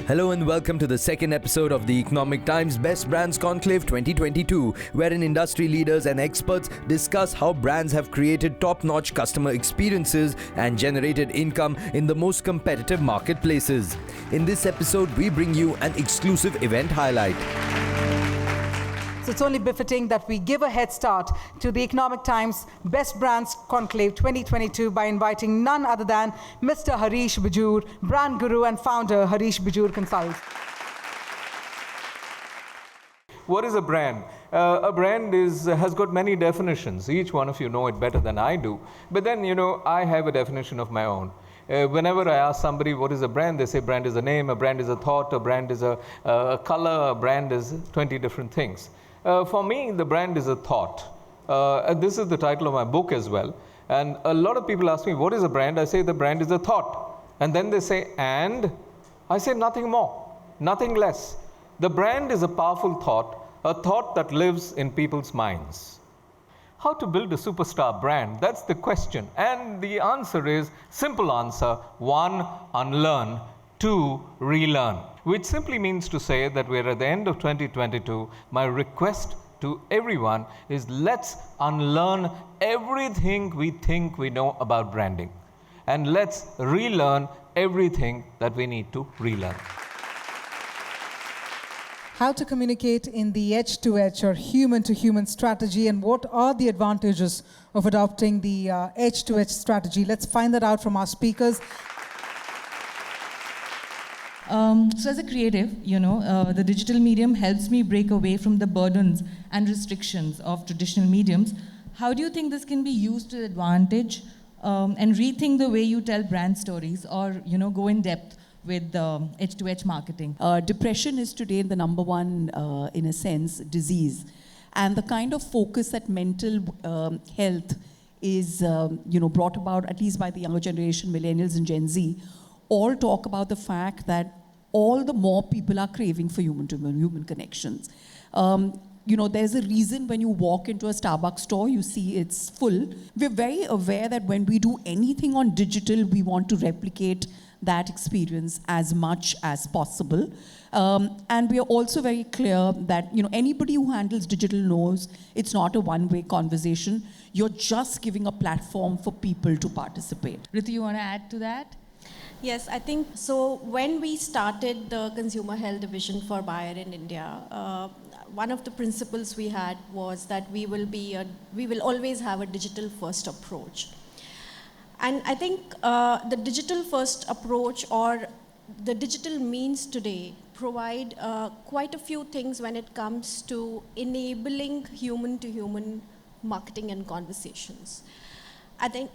Hello and welcome to the second episode of the Economic Times Best Brands Conclave 2022, wherein industry leaders and experts discuss how brands have created top-notch customer experiences and generated income in the most competitive marketplaces. In this episode, we bring you an exclusive event highlight. So it's only befitting that we give a head start to the Economic Times Best Brands Conclave 2022 by inviting none other than Mr. Harish Bijur, brand guru and founder, Harish Bijur Consults. What is a brand? A brand has got many definitions. Each one of you know it better than I do. But then, I have a definition of my own. Whenever I ask somebody what is a brand, they say brand is a name, a brand is a thought, a brand is a color, a brand is 20 different things. For me, the brand is a thought. This is the title of my book as well. And a lot of people ask me, what is a brand? I say the brand is a thought. And then they say, and? I say nothing more, nothing less. The brand is a powerful thought, a thought that lives in people's minds. How to build a superstar brand? That's the question. And the answer is, simple answer, 1, unlearn, 2, relearn. Which simply means to say that we're at the end of 2022. My request to everyone is let's unlearn everything we think we know about branding. And let's relearn everything that we need to relearn. How to communicate in the edge-to-edge or human-to-human strategy, and what are the advantages of adopting the edge-to-edge strategy? Let's find that out from our speakers. So as a creative, the digital medium helps me break away from the burdens and restrictions of traditional mediums. How do you think this can be used to advantage and rethink the way you tell brand stories or, go in depth with edge-to-edge marketing? Depression is today the number one, in a sense, disease. And the kind of focus that mental health is, brought about, at least by the younger generation, millennials and Gen Z, all talk about the fact that all the more people are craving for human connections. There's a reason when you walk into a Starbucks store, you see it's full. We're very aware that when we do anything on digital, we want to replicate that experience as much as possible. And we are also very clear that anybody who handles digital knows it's not a one-way conversation. You're just giving a platform for people to participate. Ritu, you want to add to that? Yes, I think so. When we started the consumer health division for Bayer in India, one of the principles we had was that we will always have a digital first approach. And I think the digital first approach or the digital means today provide quite a few things when it comes to enabling human to human marketing and conversations. I think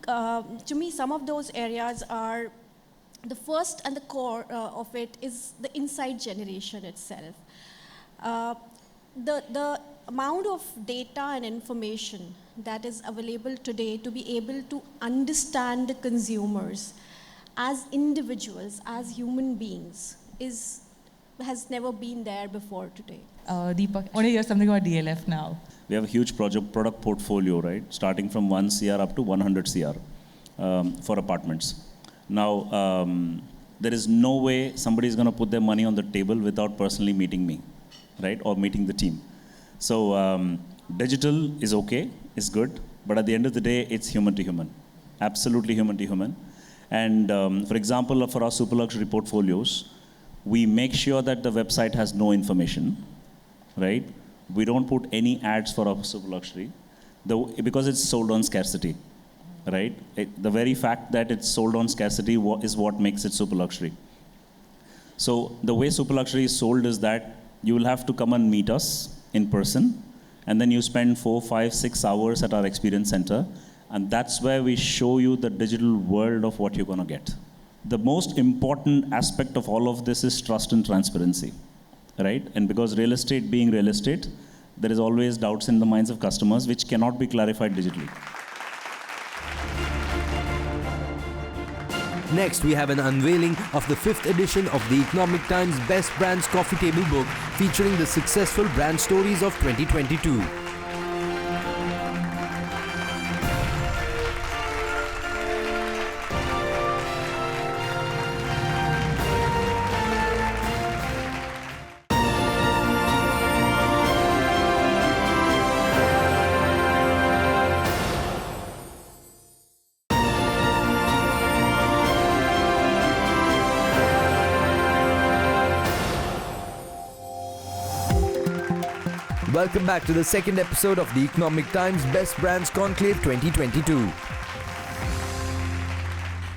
to me, some of those areas are the first and the core of it is the insight generation itself. The amount of data and information that is available today to be able to understand the consumers as individuals, as human beings, has never been there before today. Deepak, I want to hear something about DLF now. We have a huge product portfolio, right? Starting from 1 CR up to 100 CR for apartments. Now, there is no way somebody is going to put their money on the table without personally meeting me, right? Or meeting the team. So digital is okay, is good, but at the end of the day, it's human to human, absolutely human to human. And for example, for our super luxury portfolios, we make sure that the website has no information, right? We don't put any ads for our super luxury because it's sold on scarcity, right? The very fact that it's sold on scarcity is what makes it super luxury. So the way super luxury is sold is that you will have to come and meet us in person, and then you spend 4, 5, 6 hours at our experience center, and that's where we show you the digital world of what you're going to get. The most important aspect of all of this is trust and transparency, right? And because real estate being real estate, there is always doubts in the minds of customers which cannot be clarified digitally. Next, we have an unveiling of the 5th edition of the Economic Times Best Brands Coffee Table book featuring the successful brand stories of 2022. Welcome back to the second episode of the Economic Times Best Brands Conclave 2022.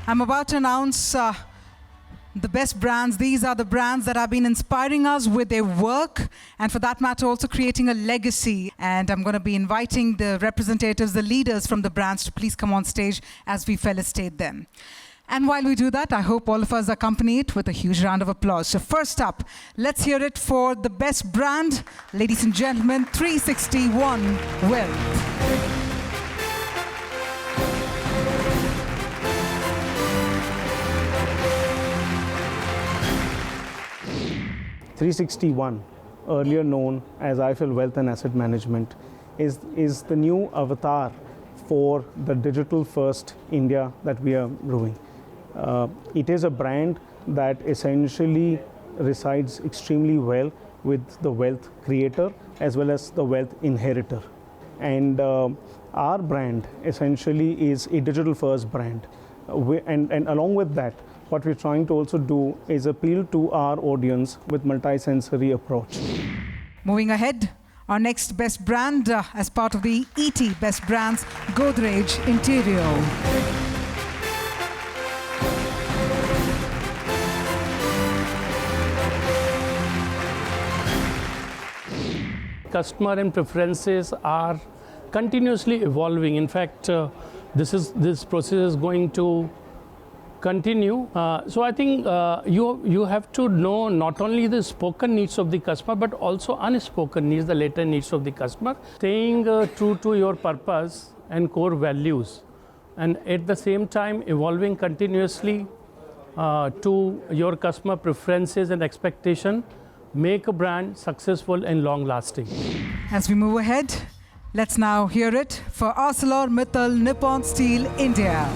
I'm about to announce the best brands. These are the brands that have been inspiring us with their work and, for that matter, also creating a legacy. And I'm going to be inviting the representatives, the leaders from the brands to please come on stage as we felicitate them. And while we do that, I hope all of us accompany it with a huge round of applause. So first up, let's hear it for the best brand. Ladies and gentlemen, 360 ONE Wealth. 360 ONE, earlier known as IIFL Wealth and Asset Management, is the new avatar for the digital first India that we are brewing. It is a brand that essentially resides extremely well with the wealth creator as well as the wealth inheritor. And our brand essentially is a digital first brand. And along with that, what we're trying to also do is appeal to our audience with multi-sensory approach. Moving ahead, our next best brand as part of the ET Best Brands, Godrej Interior. Customer and preferences are continuously evolving. In fact, this process is going to continue. So I think you have to know not only the spoken needs of the customer, but also unspoken needs, the latent needs of the customer. Staying true to your purpose and core values, and at the same time evolving continuously to your customer preferences and expectation, make a brand successful and long-lasting. As we move ahead, let's now hear it for ArcelorMittal Nippon Steel India.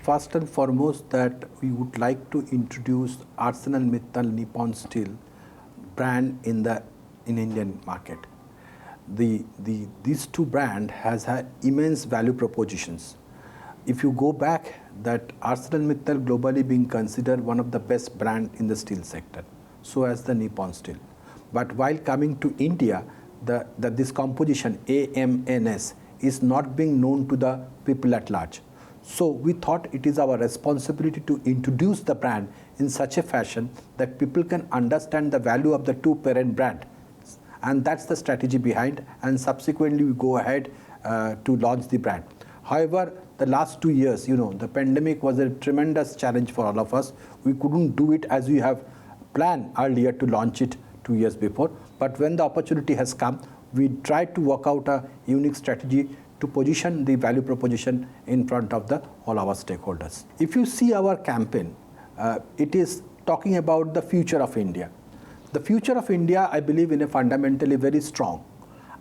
First and foremost, that we would like to introduce ArcelorMittal Nippon Steel brand in Indian market. These two brand has had immense value propositions. If you go back, that ArcelorMittal globally being considered one of the best brand in the steel sector, so as the Nippon Steel. But while coming to India, this composition AMNS is not being known to the people at large. So we thought it is our responsibility to introduce the brand in such a fashion that people can understand the value of the two parent brand. And that's the strategy behind, and subsequently we go ahead to launch the brand. However, the last 2 years, the pandemic was a tremendous challenge for all of us. We couldn't do it as we have planned earlier to launch it 2 years before. But when the opportunity has come, we tried to work out a unique strategy to position the value proposition in front of all our stakeholders. If you see our campaign, it is talking about the future of India. The future of India, I believe, in a fundamentally very strong.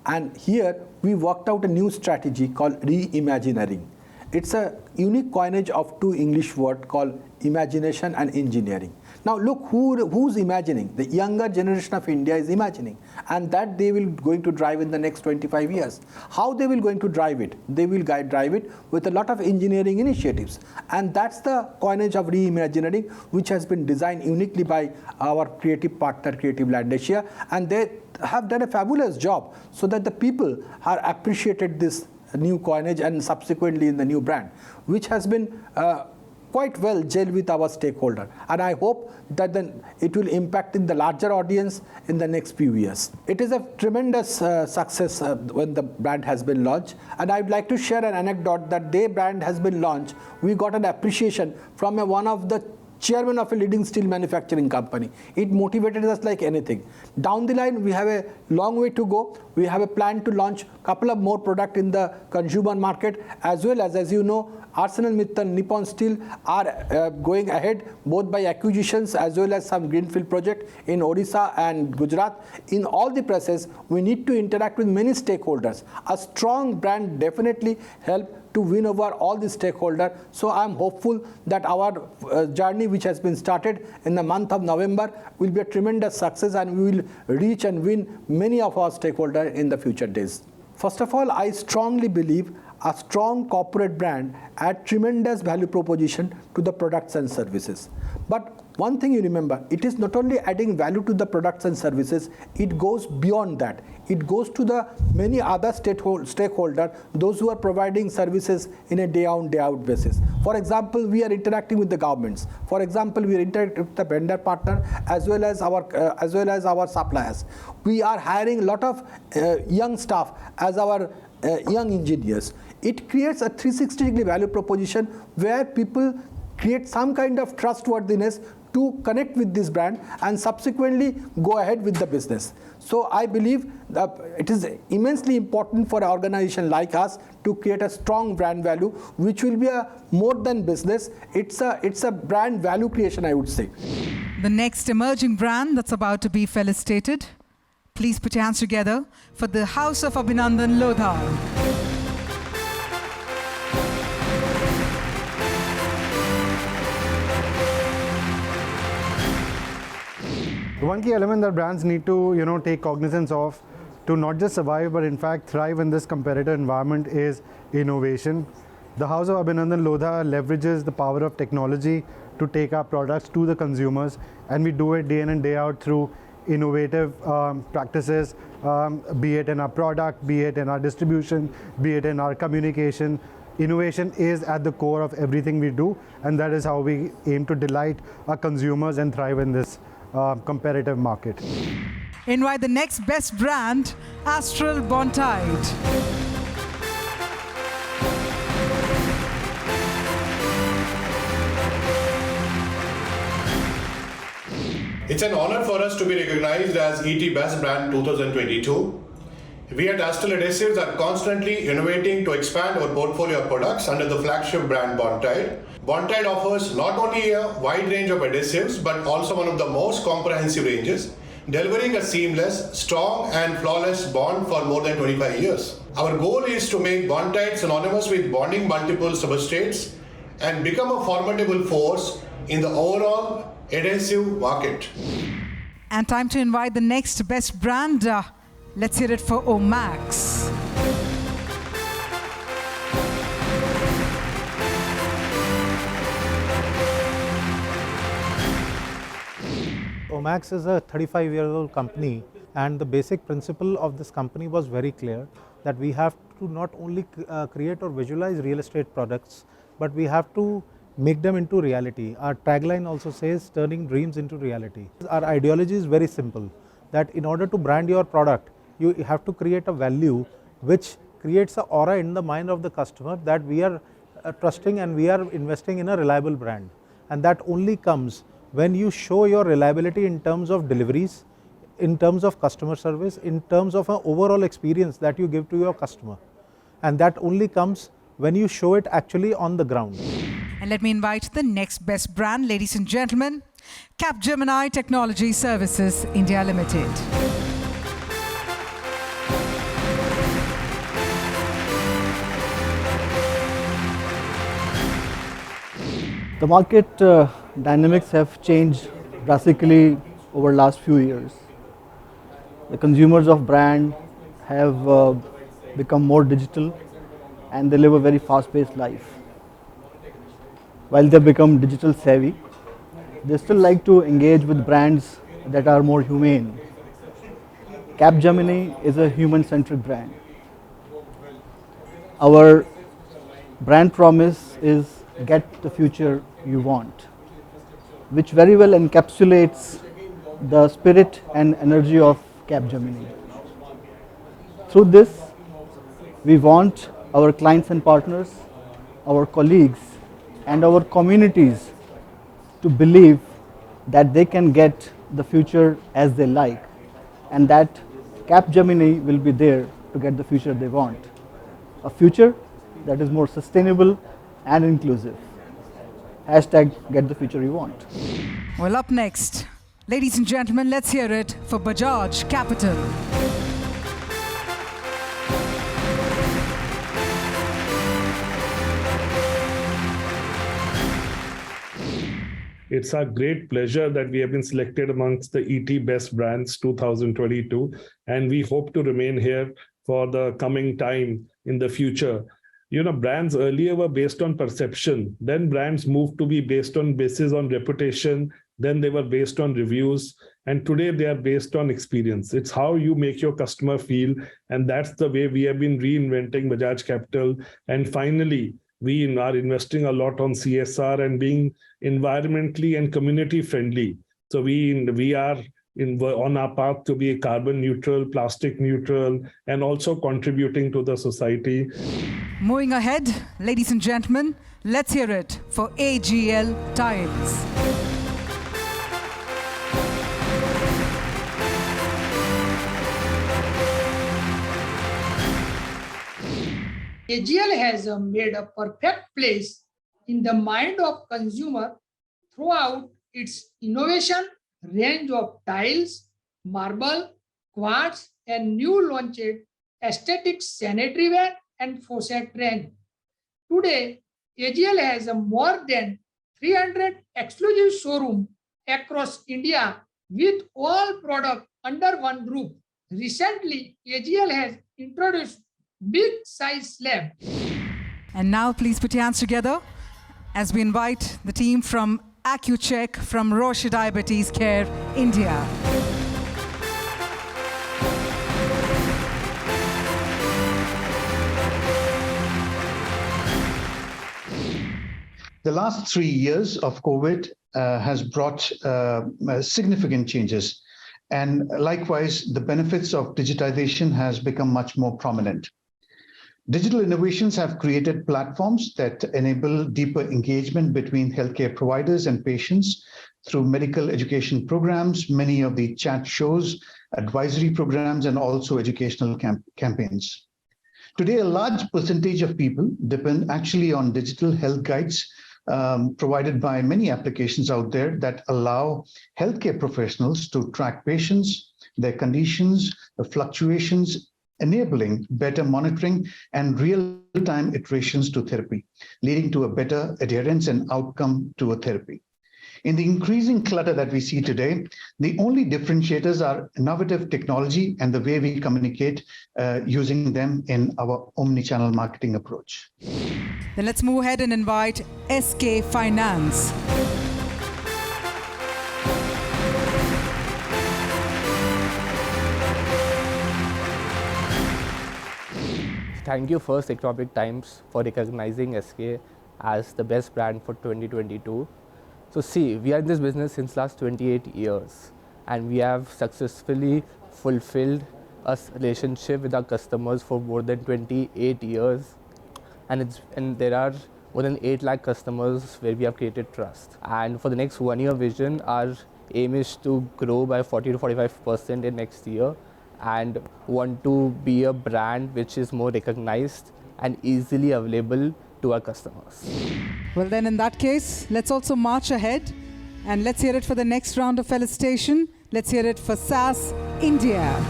And here we worked out a new strategy called reimagineering. It's a unique coinage of two English words called imagination and engineering. Now look, who's imagining? The younger generation of India is imagining, and that they will going to drive in the next 25 years. How they will going to drive it? They will drive it with a lot of engineering initiatives, and that's the coinage of reimagineering, which has been designed uniquely by our creative partner, Creative Land Asia, and they have done a fabulous job so that the people are appreciated this new coinage and subsequently in the new brand, which has been quite well gelled with our stakeholder. And I hope that then it will impact in the larger audience in the next few years. It is a tremendous success when the brand has been launched. And I'd like to share an anecdote that the brand has been launched. We got an appreciation from one of the chairman of a leading steel manufacturing company. It motivated us like anything. Down the line, we have a long way to go. We have a plan to launch a couple of more products in the consumer market, as well as you know, ArcelorMittal Nippon Steel are going ahead both by acquisitions as well as some greenfield project in Odisha and Gujarat. In all the process, we need to interact with many stakeholders. A strong brand definitely help to win over all the stakeholders. So I'm hopeful that our journey, which has been started in the month of November, will be a tremendous success, and we will reach and win many of our stakeholders in the future days. First of all, I strongly believe a strong corporate brand add tremendous value proposition to the products and services. But one thing you remember, it is not only adding value to the products and services, it goes beyond that. It goes to the many other stakeholders, those who are providing services in a day-on, day-out basis. For example, we are interacting with the governments. For example, we are interacting with the vendor partner as well as our suppliers. We are hiring a lot of young staff as our young engineers. It creates a 360-degree value proposition where people create some kind of trustworthiness to connect with this brand and subsequently go ahead with the business. So I believe that it is immensely important for an organization like us to create a strong brand value, which will be a more than business. It's a brand value creation, I would say. The next emerging brand that's about to be felicitated. Please put your hands together for the House of Abhinandan Lodha. One key element that brands need to take cognizance of to not just survive but in fact thrive in this competitive environment is innovation. The House of Abhinandan Lodha leverages the power of technology to take our products to the consumers, and we do it day in and day out through innovative practices, be it in our product, be it in our distribution, be it in our communication. Innovation is at the core of everything we do, and that is how we aim to delight our consumers and thrive in this competitive market. Invite the next best brand, Astral Bondtite. It's an honor for us to be recognized as ET Best Brand 2022. We at Astral Adhesives are constantly innovating to expand our portfolio of products under the flagship brand Bondtite. Bondtite offers not only a wide range of adhesives but also one of the most comprehensive ranges, delivering a seamless, strong and flawless bond for more than 25 years. Our goal is to make Bondtite synonymous with bonding multiple substrates and become a formidable force in the overall adhesive market. And time to invite the next best brand. Let's hear it for Omax. Omax is a 35-year-old company, and the basic principle of this company was very clear, that we have to not only create or visualize real estate products, but we have to make them into reality. Our tagline also says turning dreams into reality. Our ideology is very simple, that in order to brand your product, you have to create a value which creates an aura in the mind of the customer that we are trusting and we are investing in a reliable brand. And that only comes when you show your reliability in terms of deliveries, in terms of customer service, in terms of an overall experience that you give to your customer. And that only comes when you show it actually on the ground. And let me invite the next best brand, ladies and gentlemen, Capgemini Technology Services India Limited. The market dynamics have changed drastically over last few years. The consumers of brand have become more digital and they live a very fast-paced life. While they become digital savvy, they still like to engage with brands that are more humane. Capgemini is a human-centric brand. Our brand promise is get the future you want, which very well encapsulates the spirit and energy of Capgemini. Through this, we want our clients and partners, our colleagues, and our communities to believe that they can get the future as they like, and that Capgemini will be there to get the future they want. A future that is more sustainable and inclusive. Hashtag get the future you want. Well, up next, ladies and gentlemen, let's hear it for Bajaj Capital. It's our great pleasure that we have been selected amongst the ET Best Brands 2022, and we hope to remain here for the coming time in the future. brands earlier were based on perception. Then brands moved to be based on reputation. Then they were based on reviews. And today they are based on experience. It's how you make your customer feel. And that's the way we have been reinventing Bajaj Capital. And finally, we are investing a lot on CSR and being environmentally and community friendly. So we are on our path to be carbon neutral, plastic neutral, and also contributing to the society. Moving ahead, ladies and gentlemen, let's hear it for AGL Tiles. AGL has made a perfect place in the mind of consumer throughout its innovation range of tiles, marble, quartz, and new launched aesthetic sanitary ware and faucet range. Today, AGL has more than 300 exclusive showrooms across India with all products under one roof. Recently, AGL has introduced big size slab. And now please put your hands together as we invite the team from AccuCheck from Roche Diabetes Care, India. The last 3 years of COVID has brought significant changes. And likewise, the benefits of digitization has become much more prominent. Digital innovations have created platforms that enable deeper engagement between healthcare providers and patients through medical education programs, many of the chat shows, advisory programs, and also educational campaigns. Today, a large percentage of people depend actually on digital health guides provided by many applications out there that allow healthcare professionals to track patients, their conditions, the fluctuations, enabling better monitoring and real-time iterations to therapy, leading to a better adherence and outcome to a therapy. In the increasing clutter that we see today, the only differentiators are innovative technology and the way we communicate using them in our omni-channel marketing approach. Then let's move ahead and invite SK Finance. Thank you first Economic Times for recognizing SK as the best brand for 2022. So see, we are in this business since last 28 years and we have successfully fulfilled a relationship with our customers for more than 28 years. And there are more than 8 lakh customers where we have created trust. And for the next 1 year vision, our aim is to grow by 40 to 45% in next year and want to be a brand which is more recognized and easily available to our customers. Well then in that case, let's also march ahead and let's hear it for the next round of felicitation. Let's hear it for SAS India.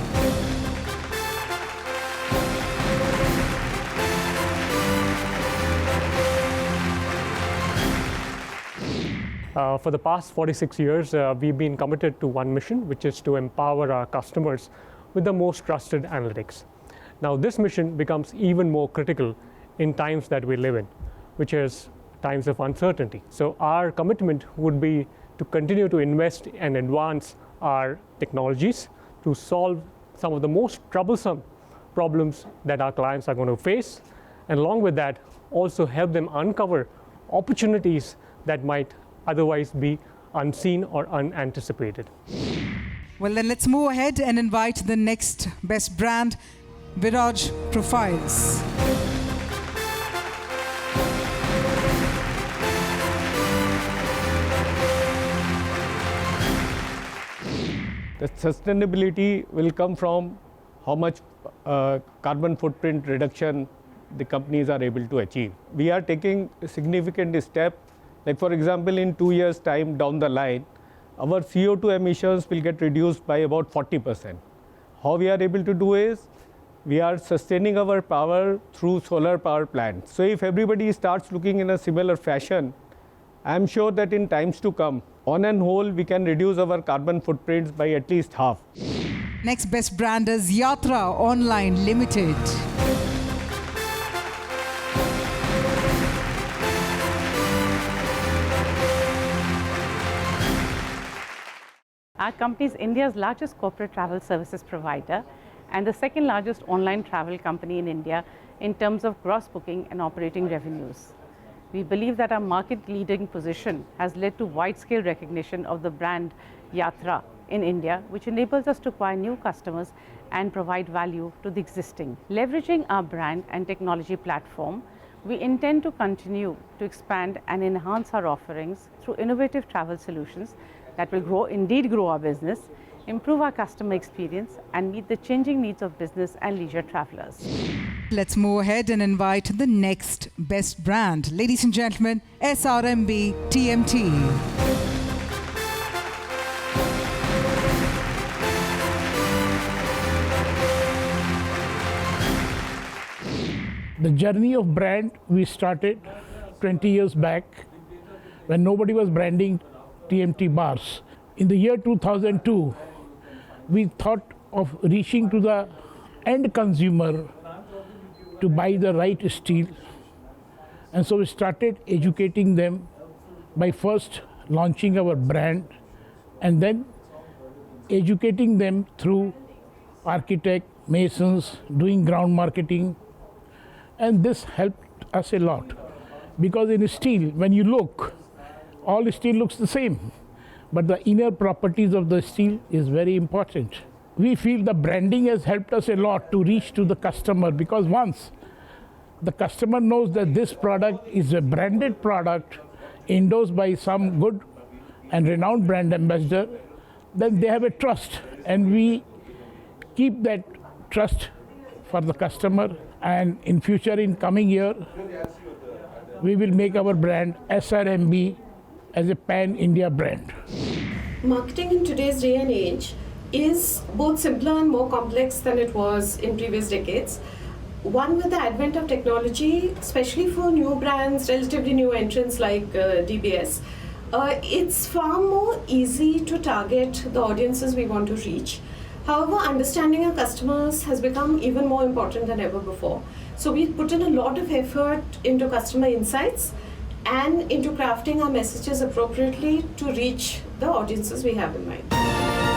For the past 46 years, we've been committed to one mission, which is to empower our customers with the most trusted analytics. Now, this mission becomes even more critical in times that we live in, which is times of uncertainty. So our commitment would be to continue to invest and advance our technologies to solve some of the most troublesome problems that our clients are going to face, and along with that, also help them uncover opportunities that might otherwise be unseen or unanticipated. Well, then let's move ahead and invite the next best brand, Viraj Profiles. The sustainability will come from how much carbon footprint reduction the companies are able to achieve. We are taking a significant step. Like for example, in 2 years' time down the line, our CO2 emissions will get reduced by about 40%. How we are able to do is, we are sustaining our power through solar power plants. So if everybody starts looking in a similar fashion, I'm sure that in times to come, on and whole, we can reduce our carbon footprints by at least half. Next best brand is Yatra Online Limited. Our company is India's largest corporate travel services provider and the second largest online travel company in India in terms of gross booking and operating revenues. We believe that our market-leading position has led to wide-scale recognition of the brand Yatra in India, which enables us to acquire new customers and provide value to the existing. Leveraging our brand and technology platform, we intend to continue to expand and enhance our offerings through innovative travel solutions that will indeed grow our business, improve our customer experience, and meet the changing needs of business and leisure travelers. Let's move ahead and invite the next best brand. Ladies and gentlemen, SRMB TMT. The journey of brand we started 20 years back when nobody was branding TMT bars. In the year 2002, we thought of reaching to the end consumer to buy the right steel. And so we started educating them by first launching our brand and then educating them through architect, masons, doing ground marketing. And this helped us a lot because in steel, when you look, all steel looks the same, but the inner properties of the steel is very important. We feel the branding has helped us a lot to reach to the customer because once the customer knows that this product is a branded product endorsed by some good and renowned brand ambassador, then they have a trust, and we keep that trust for the customer. And in future, in coming year, we will make our brand SRMB as a pan-India brand. Marketing in today's day and age is both simpler and more complex than it was in previous decades. One, with the advent of technology, especially for new brands, relatively new entrants like DBS, it's far more easy to target the audiences we want to reach. However, understanding our customers has become even more important than ever before. So we've put in a lot of effort into customer insights and into crafting our messages appropriately to reach the audiences we have in mind.